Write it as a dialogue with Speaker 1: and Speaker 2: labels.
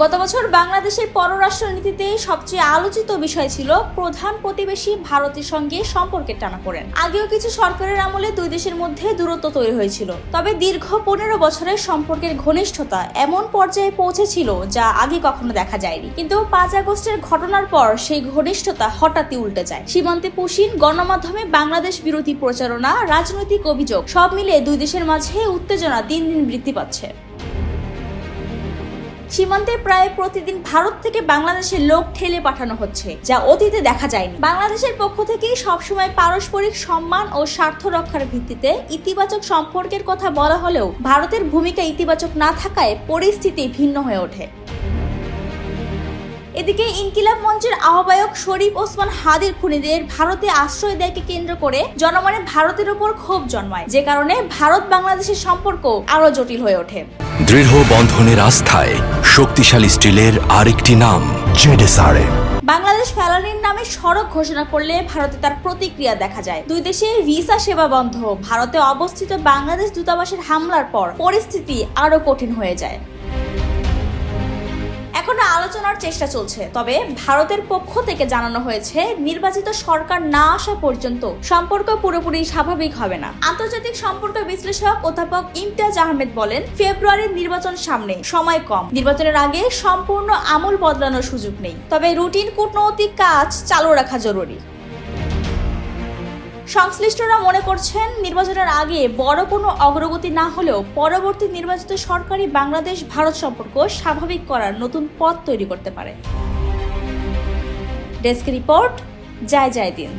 Speaker 1: গত বছর বাংলাদেশের পররাষ্ট্রনীতিতে সবচেয়ে আলোচিত বিষয় ছিল প্রধান প্রতিবেশী ভারতের সঙ্গে সম্পর্কের টানাপোড়েন। আগেও কিছু সরকারের আমলে দুই দেশের মধ্যে দূরত্ব তৈরি হয়েছিল, তবে দীর্ঘ 15 বছরের সম্পর্কের ঘনিষ্ঠতা এমন পর্যায়ে পৌঁছেছিল যা আগে কখনো দেখা যায়নি। কিন্তু 5 আগস্টের ঘটনার পর সেই ঘনিষ্ঠতা হঠাৎই উল্টে যায়। সীমান্তে পুশিন, গণমাধ্যমে বাংলাদেশ বিরোধী প্রচারণা, রাজনৈতিক অভিযোগ সব মিলে দুই দেশের মাঝে উত্তেজনা দিন দিন বৃদ্ধি পাচ্ছে। সীমান্তে প্রায় প্রতিদিন ভারত থেকে বাংলাদেশের লোক ঠেলে পাঠানো হচ্ছে, যা অতীতে দেখা যায়নি। বাংলাদেশের পক্ষ থেকে সবসময় পারস্পরিক সম্মান ও স্বার্থ রক্ষার ভিত্তিতে ইতিবাচক সম্পর্কের কথা বলা হলেও ভারতের ভূমিকা ইতিবাচক না থাকায় পরিস্থিতি ভিন্ন হয়ে ওঠে। এদিকে ইনকিলাব মঞ্চের আহ্বায়ক শরীফ ওসমান হাদির খুনিদের ভারতে আশ্রয় দেয়কে কেন্দ্র করে জনমনে ভারতের উপর ক্ষোভ জন্মায়, যে কারণে ভারত বাংলাদেশের সম্পর্ক আরো জটিল হয়ে ওঠে।
Speaker 2: দৃঢ় বন্ধনের আস্থায় শক্তিশালী স্টিলের আরেকটি নাম জেডএসআরএম।
Speaker 1: বাংলাদেশ ফেলানির নামে সড়ক ঘোষণা করলে ভারতে তার প্রতিক্রিয়া দেখা যায়। দুই দেশে ভিসা সেবা বন্ধ, ভারতে অবস্থিত বাংলাদেশ দূতাবাসের হামলার পর পরিস্থিতি আরো কঠিন হয়ে যায়। এখনো আলোচনার চেষ্টা চলছে, তবে ভারতের পক্ষ থেকে জানানো হয়েছে নির্বাচিত সরকার না আসা পর্যন্ত সম্পর্ক পুরোপুরি স্বাভাবিক হবে না। আন্তর্জাতিক সম্পর্ক বিশ্লেষক অধ্যাপক ইমতিয়াজ আহমেদ বলেন, ফেব্রুয়ারির নির্বাচন সামনে, সময় কম, নির্বাচনের আগে সম্পূর্ণ আমূল বদলানোর সুযোগ নেই, তবে রুটিন কূটনৈতিক কাজ চালু রাখা জরুরি। সংশ্লিষ্টরা মনে করছেন, নির্বাচনের আগে বড় কোনো অগ্রগতি না হলেও পরবর্তী নির্বাচিত সরকারই বাংলাদেশ ভারত সম্পর্ক স্বাভাবিক করার নতুন পথ তৈরি করতে পারে। ডেস্ক রিপোর্ট, জয় জয় দিন।